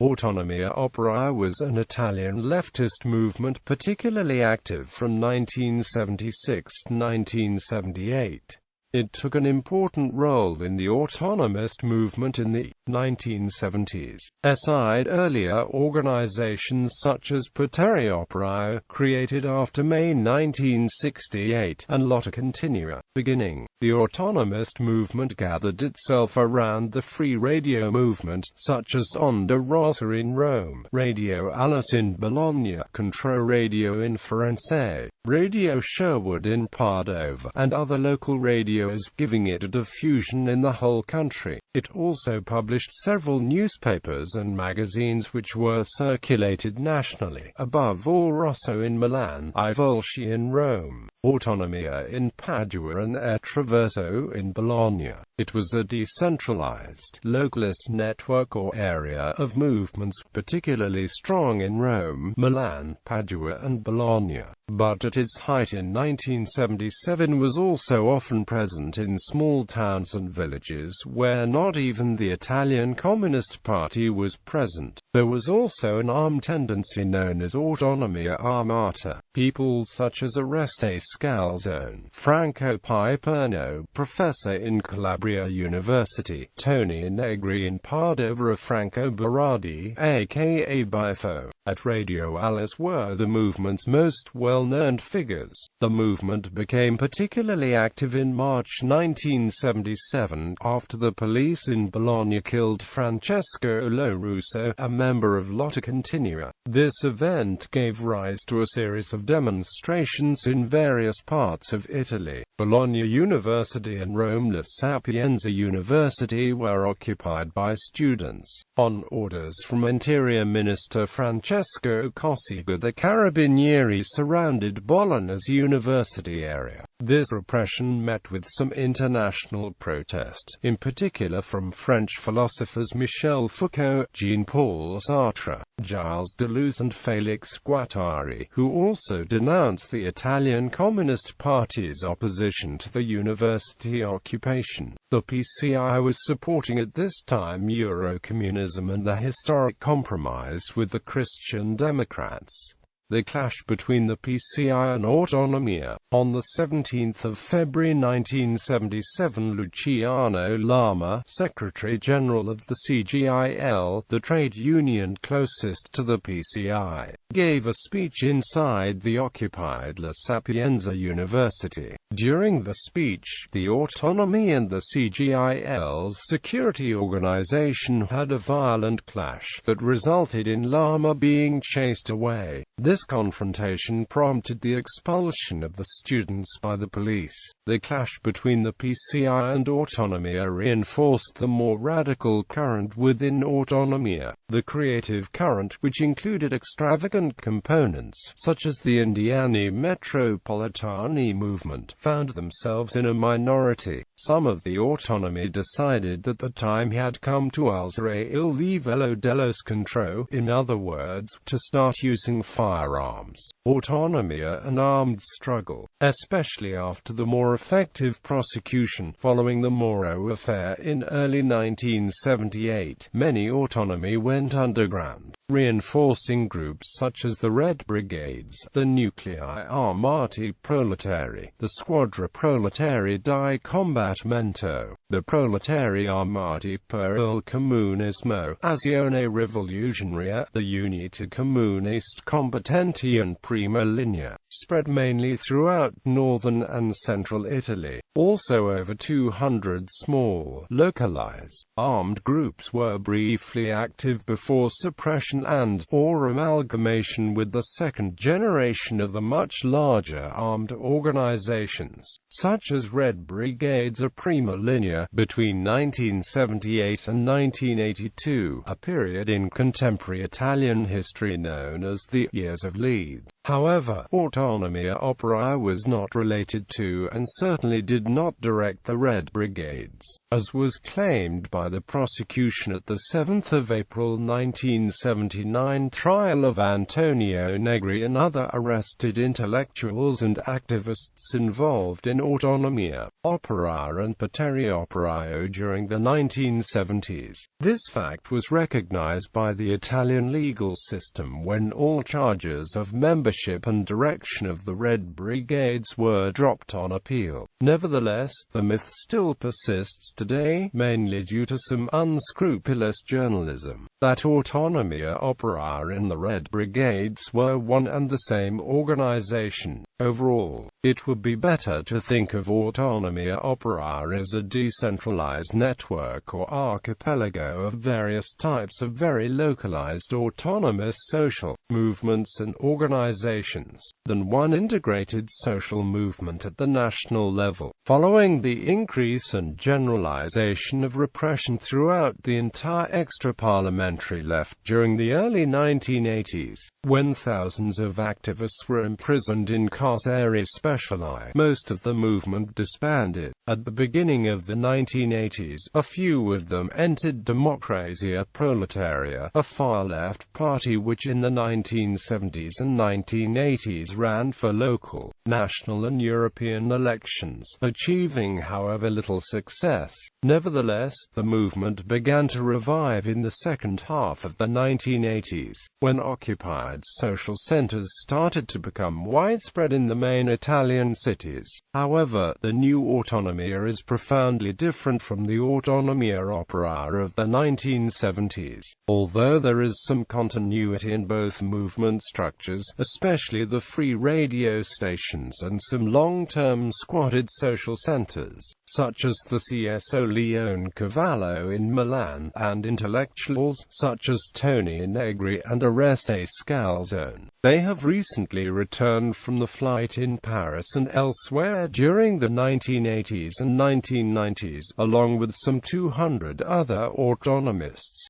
Autonomia Operaia was an Italian leftist movement particularly active from 1976 to 1978. It took an important role in the autonomist movement in the 1970s. Aside earlier organizations such as Potere Operaio, created after May 1968, and Lotta Continua, beginning, the autonomist movement gathered itself around the free radio movement, such as Onda Rossa in Rome, Radio Alice in Bologna, Contro Radio in Firenze, Radio Sherwood in Padova, and other local radios, giving it a diffusion in the whole country. It also published several newspapers and magazines which were circulated nationally, above all Rosso in Milan, I Volsci in Rome, Autonomia in Padua and E Traverso in Bologna. It was a decentralized, localist network or area of movements, particularly strong in Rome, Milan, Padua and Bologna, but at its height in 1977 was also often present in small towns and villages where not even the Italian Communist Party was present. There was also an armed tendency known as Autonomia Armata. People such as Oreste Scalzone, Franco Piperno, professor in Calabria University, Tony Negri in Padova, Franco Berardi, aka Bifo, at Radio Alice were the movement's most well-known figures. The movement became particularly active in March 1977, after the police in Bologna killed Francesco Lorusso, a member of Lotta Continua. This event gave rise to a series of demonstrations in various parts of Italy. Bologna University and Rome La Sapienza University were occupied by students. On orders from Interior Minister Francesco Cossiga, the Carabinieri surrounded Bologna's university area. This repression met with some international protest, in particular from French philosophers Michel Foucault, Jean-Paul Sartre, Gilles Deleuze and Félix Guattari, who also denounced the Italian Communist Party's opposition to the university occupation. The PCI was supporting at this time Eurocommunism and the historic compromise with the Christian Democrats. The clash between the PCI and Autonomia. On 17 February 1977, Luciano Lama, Secretary-General of the CGIL, the trade union closest to the PCI, gave a speech inside the occupied La Sapienza University. During the speech, the Autonomia and the CGIL's security organization had a violent clash that resulted in Lama being chased away. This confrontation prompted the expulsion of the students by the police. The clash between the PCI and Autonomia reinforced the more radical current within Autonomia, the creative current, which included extravagant components, such as the Indiani Metropolitani movement, found themselves in a minority. Some of the Autonomy decided that the time had come to alzare il livello dello scontro, in other words, to start using firearms. Autonomia and armed struggle, especially after the more effective prosecution following the Moro affair in early 1978. Many Autonomy went underground, reinforcing groups such as the Red Brigades, the Nuclei Armati Proletari, the Squadra Proletari di Combattimento, the Proletari Armati per il Comunismo, Azione Rivoluzionaria, the Unità Comunista Combattenti and Prima Linea, spread mainly throughout northern and central Italy. Also over 200 small, localized, armed groups were briefly active before suppression and/or amalgamation with the second generation of the much larger armed organizations, such as Red Brigades or Prima Linea, between 1978 and 1982, a period in contemporary Italian history known as the Years of Lead. However, Autonomia Operaia was not related to, and certainly did not direct the Red Brigades, as was claimed by the prosecution at the 7th of April 1979 trial of Antonio Negri and other arrested intellectuals and activists involved in Autonomia Operaia and Potere Operaio during the 1970s. This fact was recognized by the Italian legal system when all charges of membership and direction of the Red Brigades were dropped on appeal. Nevertheless, the myth still persists today, mainly due to some unscrupulous journalism, that Autonomia Operaia and the Red Brigades were one and the same organization. Overall, it would be better to think of Autonomia Operaia as a decentralized network or archipelago of various types of very localized autonomous social movements and organizations, than one integrated social movement at the national level. Following the increase and generalization of repression throughout the entire extra-parliamentary left during the early 1980s, when thousands of activists were imprisoned in carceri speciali, most of the movement disbanded. At the beginning of the 1980s, a few of them entered Democrazia Proletaria, a far-left party which in the 1970s and 1980s ran for local, national and European elections, achieving however little success. Nevertheless, the movement began to revive in the second half of the 1980s, when occupied social centers started to become widespread in the main Italian cities. However, the new Autonomia is profoundly different from the Autonomia Operaia of the 1970s. Although there is some continuity in both movement structures, especially the free radio stations and some long-term squatted social centers, such as the CSO Leone Cavallo in Milan, and intellectuals, such as Tony Negri and Escalation. They have recently returned from the flight in Paris and elsewhere during the 1980s and 1990s, along with some 200 other autonomists.